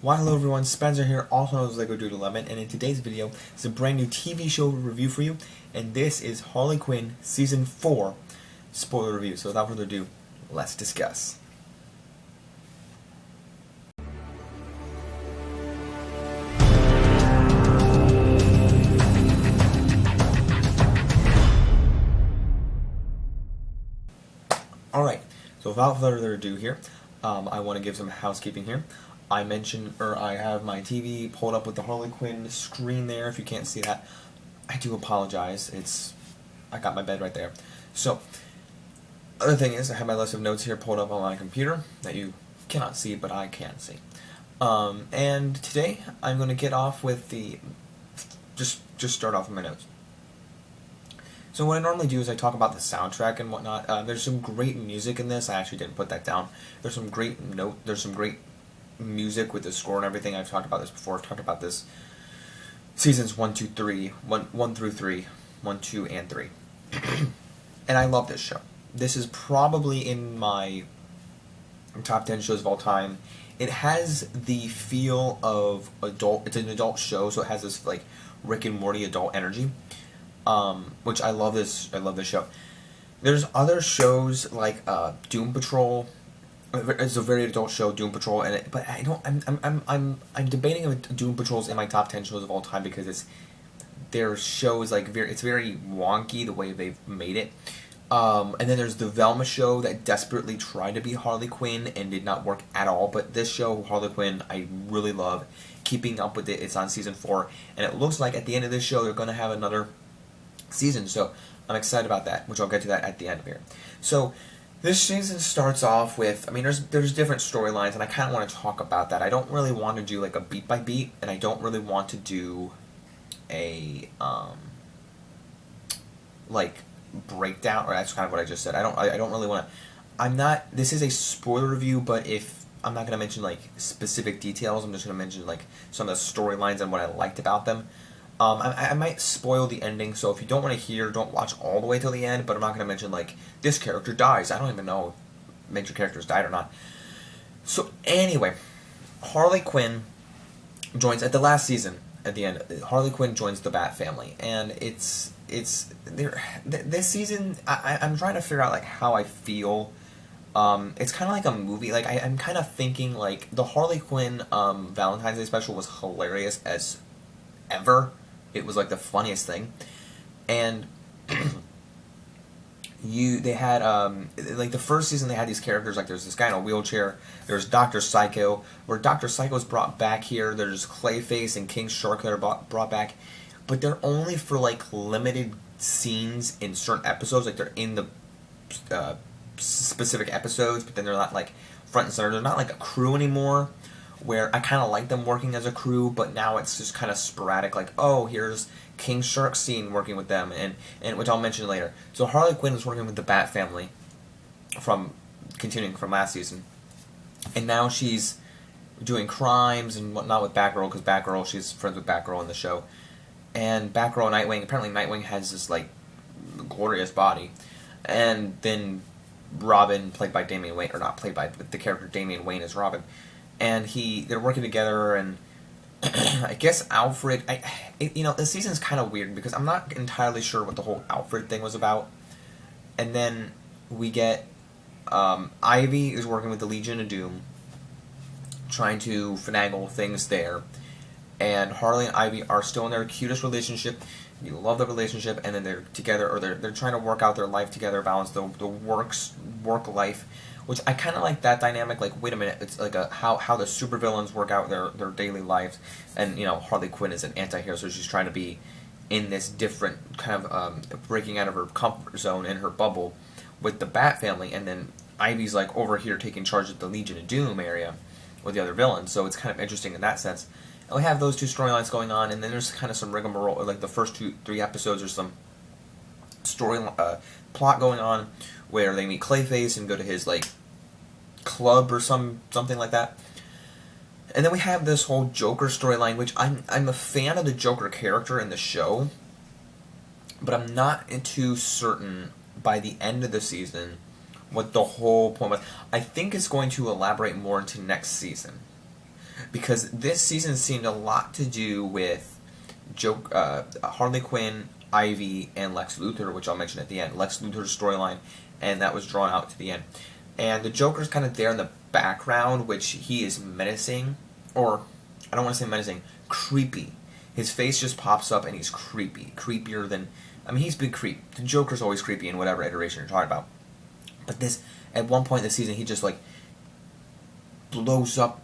Why hello everyone, Spencer here, also known as Lego Dude 11, and in today's video is a brand new TV show review for you, and this is Harley Quinn Season 4 spoiler review. So without further ado, let's discuss. Alright, so without further ado here, I want to give some housekeeping here. I have my TV pulled up with the Harley Quinn screen there. If you can't see that, I do apologize. I got my bed right there. So, other thing is, I have my list of notes here pulled up on my computer that you cannot see, but I can see. And today, I'm going to get off with just start off with my notes. So what I normally do is I talk about the soundtrack and whatnot. There's some great music in this. I actually didn't put that down. There's some great music with the score and everything. I've talked about this before. I've talked about this seasons 1 through 3, 2, and 3. And I love this show. This is probably in my top 10 shows of all time. It has the feel of adult. It's an adult show, so it has this like Rick and Morty adult energy. Which I love this show. There's other shows like Doom Patrol. It's a very adult show, Doom Patrol, but I don't. I'm debating if Doom Patrol's in my top 10 shows of all time because their show is like it's very wonky the way they've made it. And then there's the Velma show that desperately tried to be Harley Quinn and did not work at all. But this show, Harley Quinn, I really love. Keeping up with it. It's on season 4, and it looks like at the end of this show they're going to have another season, so I'm excited about that, which I'll get to that at the end of here. So this season starts off with, there's different storylines, and I kind of want to talk about that. I don't really want to do like a beat by beat, and I don't really want to do a like breakdown, or that's kind of what I just said. I don't really want to. This is a spoiler review, but if I'm not going to mention like specific details, I'm just going to mention like some of the storylines and what I liked about them. I might spoil the ending, so if you don't want to hear, don't watch all the way till the end, but I'm not going to mention, like, this character dies. I don't even know if major characters died or not. So, anyway, Harley Quinn joins, at the last season, at the end, Harley Quinn joins the Bat family, and this season, I'm trying to figure out, like, how I feel. It's kind of like a movie. Like, I'm kind of thinking, like, the Harley Quinn Valentine's Day special was hilarious as ever. It was like the funniest thing, and they had like the first season they had these characters, like there's this guy in a wheelchair, there's Dr. Psycho, where Dr. Psycho's brought back here, there's Clayface and King Shark that are brought back, but they're only for like limited scenes in certain episodes, like they're in the specific episodes, but then they're not like front and center, they're not like a crew anymore. Where I kind of like them working as a crew, but now it's just kind of sporadic, like, oh, here's King Shark's scene working with them, and which I'll mention later. So Harley Quinn is working with the Bat family, continuing from last season, and now she's doing crimes and whatnot with Batgirl, because she's friends with Batgirl in the show, and Batgirl and Nightwing, apparently Nightwing has this, like, glorious body, and then Robin, played by Damian Wayne, or not played by, but the character Damian Wayne is Robin, and they're working together, and I guess Alfred, this season's kind of weird, because I'm not entirely sure what the whole Alfred thing was about, and then we get, Ivy is working with the Legion of Doom, trying to finagle things there, and Harley and Ivy are still in their cutest relationship. You love the relationship, and then they're together, or they're trying to work out their life together, balance the work life, which I kind of like that dynamic. Like, wait a minute, it's like how the supervillains work out their daily lives, and Harley Quinn is an anti-hero, so she's trying to be in this different kind of breaking out of her comfort zone in her bubble with the Bat family, and then Ivy's like over here taking charge of the Legion of Doom area with the other villains, so it's kind of interesting in that sense. And we have those two storylines going on, and then there's kind of some rigmarole, like the first 3 episodes, there's some story plot going on where they meet Clayface and go to his like club or something like that. And then we have this whole Joker storyline, which I'm a fan of the Joker character in the show, but I'm not too certain by the end of the season what the whole point was. I think it's going to elaborate more into next season. because this season seemed a lot to do with Harley Quinn, Ivy, and Lex Luthor, which I'll mention at the end. Lex Luthor's storyline, and that was drawn out to the end. And the Joker's kind of there in the background, which he is menacing, or I don't want to say menacing, creepy. His face just pops up and he's creepy. Creepier than, I mean, he's been creep. The Joker's always creepy in whatever iteration you're talking about. But this, at one point in the season, he just like blows up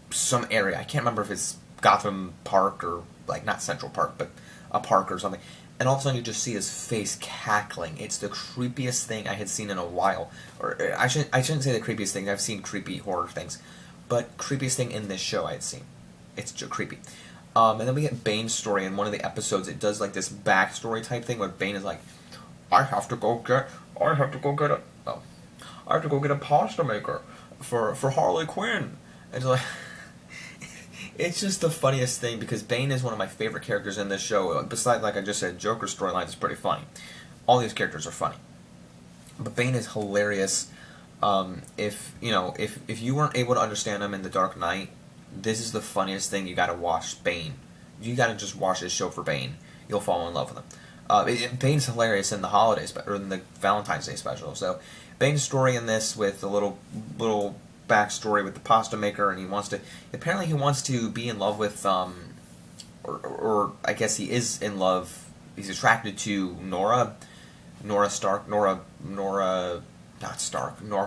some area. I can't remember if it's Gotham Park or like not Central Park, but a park or something. And all of a sudden you just see his face cackling. It's the creepiest thing I had seen in a while. Or I shouldn't say the creepiest thing. I've seen creepy horror things, but creepiest thing in this show I had seen. It's just creepy. And then we get Bane's story in one of the episodes. It does like this backstory type thing where Bane is like, I have to go get a pasta maker for Harley Quinn. And it's like, it's just the funniest thing because Bane is one of my favorite characters in this show. Besides, like I just said, Joker's storyline is pretty funny. All these characters are funny, but Bane is hilarious. If you weren't able to understand him in The Dark Knight, this is the funniest thing. You gotta watch Bane. You gotta just watch this show for Bane. You'll fall in love with him. Bane's hilarious in the holidays, or in the Valentine's Day special. So Bane's story in this with a little backstory with the pasta maker, and he wants to be in love with or I guess he is in love. He's attracted to Nora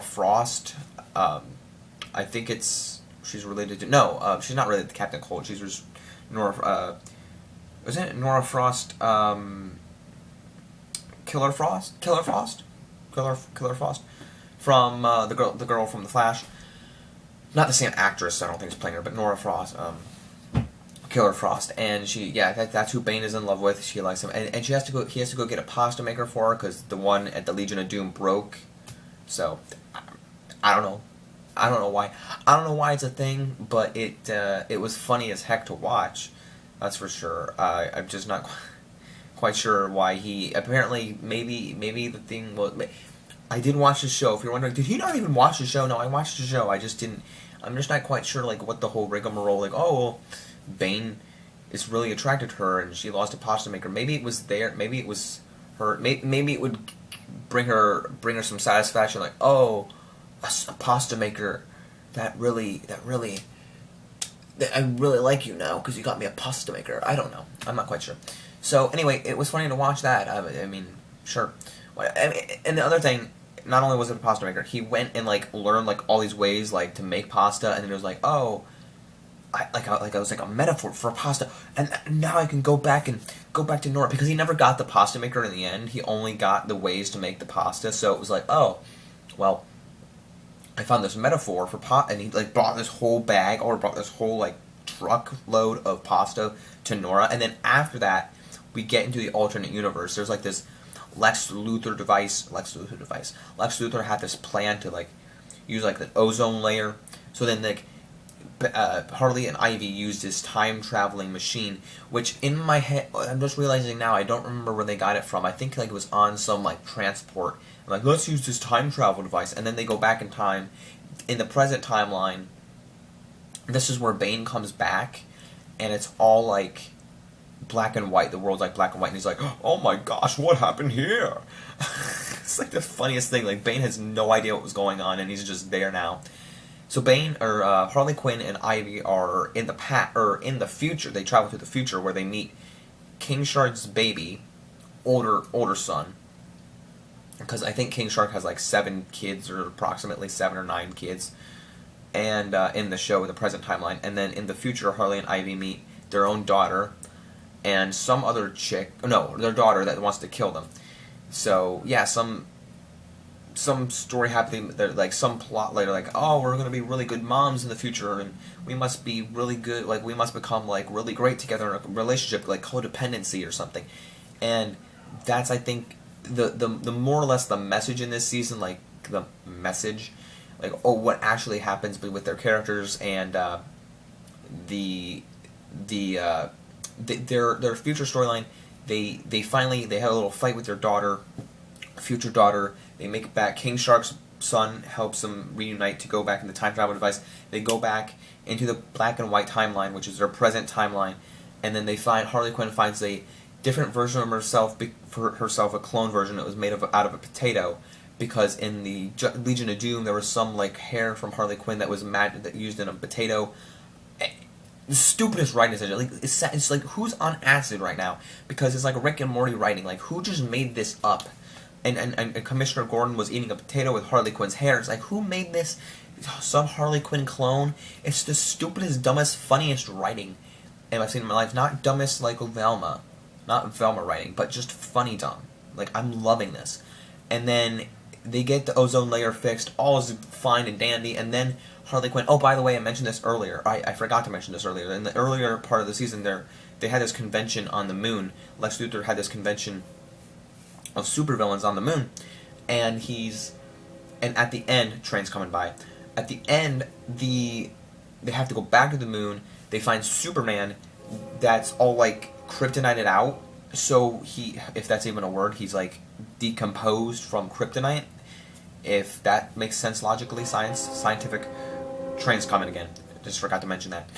Frost. I think she's related to she's not related to Captain Cold. She's just Nora. Wasn't it Nora Frost? Killer Frost from the girl from The Flash. Not the same actress, I don't think is playing her, but Nora Frost, Killer Frost, and that's who Bane is in love with. She likes him, and he has to go get a pasta maker for her because the one at the Legion of Doom broke. So I don't know why. I don't know why it's a thing, but it was funny as heck to watch. That's for sure. I'm just not quite sure why he. Apparently, maybe the thing was. I did watch the show. If you're wondering, did he not even watch the show? No, I watched the show. I just didn't. I'm just not quite sure, like, what the whole rigmarole. Like, oh, well, Bane is really attracted to her, and she lost a pasta maker. Maybe it was there. Maybe it was her. Maybe it would bring her some satisfaction. Like, oh, a pasta maker. That I really like you now because you got me a pasta maker. I don't know. I'm not quite sure. So anyway, it was funny to watch that. I mean, sure. And the other thing, not only was it a pasta maker, he went and like learned like all these ways like to make pasta, and then it was like, oh, I was like a metaphor for pasta, and now I can go back to Nora because he never got the pasta maker in the end. He only got the ways to make the pasta, so it was like, oh, well, I found this metaphor for and he like brought this whole bag or brought this whole like truckload of pasta to Nora, and then after that we get into the alternate universe. There's like this Lex Luthor device. Lex Luthor had this plan to like use like the ozone layer. So then like Harley and Ivy used this time traveling machine, which in my head I'm just realizing now I don't remember where they got it from. I think like it was on some like transport. I'm like, let's use this time travel device, and then they go back in time. In the present timeline, this is where Bane comes back, and it's all like black and white. The world's like black and white, and he's like, oh my gosh, what happened here? It's like the funniest thing. Like Bane has no idea what was going on, and he's just there now. So Harley Quinn and Ivy are in the future. They travel to the future where they meet King Shark's baby, older son. Because I think King Shark has like 7 kids, or approximately 7 or 9 kids, and in the show, in the present timeline. And then in the future, Harley and Ivy meet their own daughter and some other chick. No, their daughter that wants to kill them. So yeah, some story happening. Like some plot later, like, oh, we're gonna be really good moms in the future, and we must be really good. Like we must become like really great together in a relationship, like codependency or something. And that's, I think, the more or less the message in this season, like the message, like, oh, what actually happens with their characters, and their future storyline. They have a little fight with their daughter, future daughter. They make it back. King Shark's son helps them reunite to go back in the time travel device. They go back into the black and white timeline, which is their present timeline, and then they find Harley Quinn finds a different version of herself, for herself, a clone version that was made out of a potato, because in the Legion of Doom there was some like hair from Harley Quinn that was that used in a potato. The stupidest writing decision. Like it's like, who's on acid right now? Because it's like Rick and Morty writing. Like, who just made this up? And Commissioner Gordon was eating a potato with Harley Quinn's hair. It's like, who made this? Some Harley Quinn clone? It's the stupidest, dumbest, funniest writing I've seen in my life. Not dumbest like Velma. Not Velma writing, but just funny dumb. Like, I'm loving this. And then they get the ozone layer fixed. All is fine and dandy. And then Harley Quinn... Oh, by the way, I mentioned this earlier. I forgot to mention this earlier. In the earlier part of the season, they had this convention on the moon. Lex Luthor had this convention of supervillains on the moon, and at the end, train's coming by. At the end, they have to go back to the moon. They find Superman that's all like kryptonited out. So if that's even a word, he's like decomposed from kryptonite. If that makes sense logically, scientific. Train's coming again. Just forgot to mention that.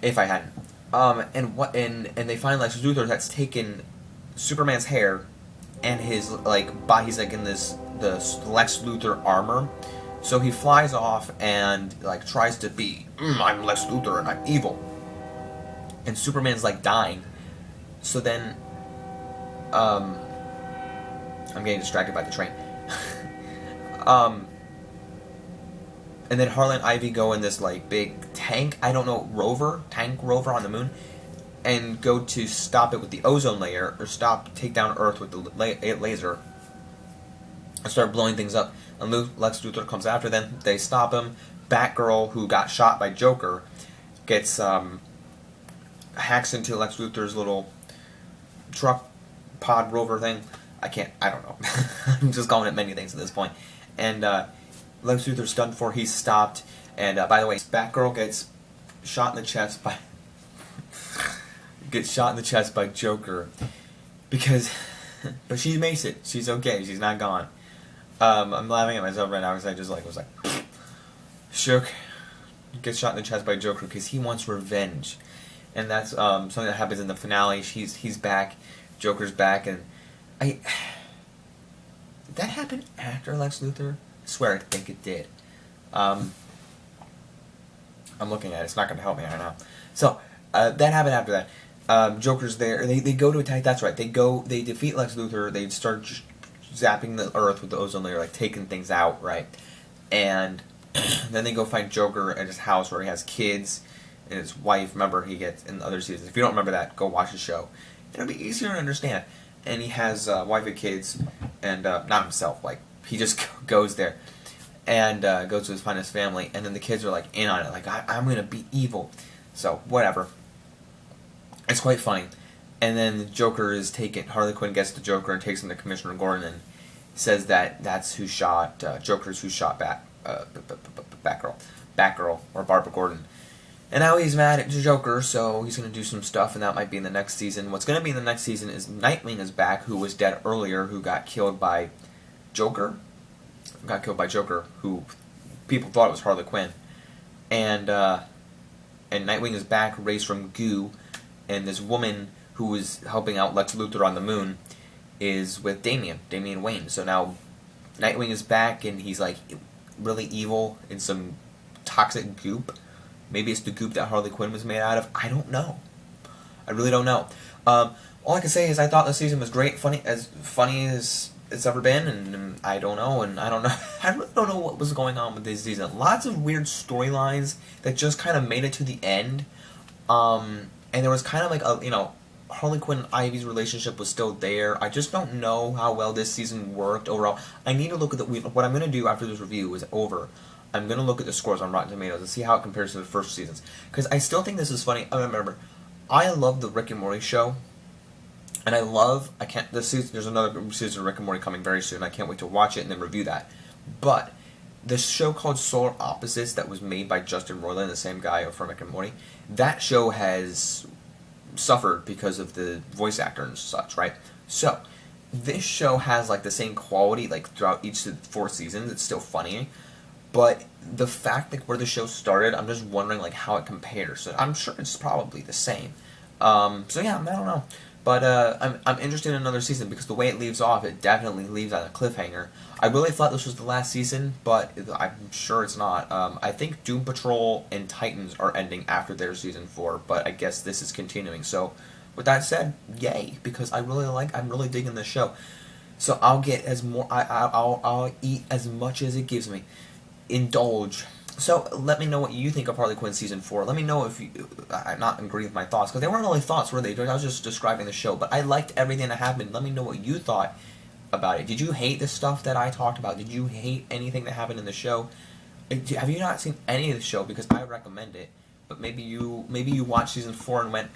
If I hadn't. And they find Lex Luthor that's taken Superman's hair and his like body's like in the Lex Luthor armor. So he flies off and like tries to be, I'm Lex Luthor and I'm evil. And Superman's like dying. So then I'm getting distracted by the train. And then Harley and Ivy go in this like big tank, I don't know, tank rover on the moon, and go to stop it with the ozone layer, or take down Earth with the laser, and start blowing things up. And Lex Luthor comes after them. They stop him. Batgirl, who got shot by Joker, gets hacks into Lex Luthor's little truck pod rover thing. I don't know. I'm just calling it many things at this point. And Lex Luthor's done for. He's stopped. And by the way, Batgirl gets shot in the chest by Joker, but she makes it. She's okay. She's not gone. I'm laughing at myself right now because I just was like shook. Gets shot in the chest by Joker because he wants revenge, and that's something that happens in the finale. He's back. Joker's back, and did that happen after Lex Luthor? I swear I think it did. I'm looking at it. It's not going to help me right now. So, that happened after that. Joker's there. They go to attack. That's right. They defeat Lex Luthor. They start zapping the Earth with the ozone layer, like taking things out, right? And then they go find Joker at his house where he has kids and his wife. Remember, he gets in the other seasons. If you don't remember that, go watch the show. It'll be easier to understand. And he has wife and kids, and not himself. Like, he just goes there and goes to find his family, and then the kids are like in on it, like I'm gonna be evil. So whatever. It's quite funny. And then the Joker is taken. Harley Quinn gets the Joker and takes him to Commissioner Gordon and says that that's who shot Joker's who shot Batgirl or Barbara Gordon. And now he's mad at the Joker, so he's going to do some stuff, and that might be in the next season. What's going to be in the next season is Nightwing is back, who was dead earlier, who got killed by Joker. Who people thought it was Harley Quinn. And Nightwing is back, raised from goo, and this woman who was helping out Lex Luthor on the moon is with Damian Wayne. So now Nightwing is back, and he's like really evil in some toxic goop. Maybe it's the goop that Harley Quinn was made out of. I don't know. I really don't know. All I can say is I thought the season was great, funny as it's ever been, and I don't know. I really don't know what was going on with this season. Lots of weird storylines that just kind of made it to the end. And there was kind of like Harley Quinn and Ivy's relationship was still there. I just don't know how well this season worked overall. I need to look at what I'm going to do after this review is over. I'm going to look at the scores on Rotten Tomatoes and see how it compares to the first seasons. Because I still think this is funny. I remember, I love the Rick and Morty show. And there's another season of Rick and Morty coming very soon. I can't wait to watch it and then review that. But the show called Solar Opposites that was made by Justin Roiland, the same guy from Rick and Morty, that show has suffered because of the voice actor and such, right? So, this show has like the same quality like throughout each of the 4 seasons. It's still funny, but the fact that where the show started, I'm just wondering like how it compares. So I'm sure it's probably the same. So yeah, I don't know. But I'm interested in another season because the way it leaves off, it definitely leaves on a cliffhanger. I really thought this was the last season, but I'm sure it's not. I think Doom Patrol and Titans are ending after their season 4, but I guess this is continuing. So, with that said, yay! Because I'm really digging this show. So I'll get as more. I'll eat as much as it gives me. Indulge. So let me know what you think of Harley Quinn season 4. Let me know if I'm not agree with my thoughts, because they weren't really thoughts, were they? I was just describing the show, but I liked everything that happened. Let me know what you thought about it. Did you hate the stuff that I talked about? Did you hate anything that happened in the show? Have you not seen any of the show? Because I recommend it, but maybe you watched season 4 and went,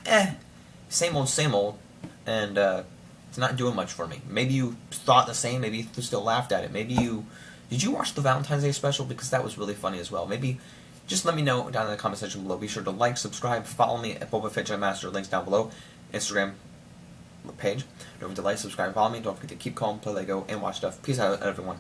same old, and it's not doing much for me. Maybe you thought the same. Maybe you still laughed at it. Maybe you. Did you watch the Valentine's Day special? Because that was really funny as well. Maybe just let me know down in the comment section below. Be sure to like, subscribe, follow me at Boba Fett Jedi Master. Links down below. Instagram page. Don't forget to like, subscribe, follow me. Don't forget to keep calm, play Lego, and watch stuff. Peace out, everyone.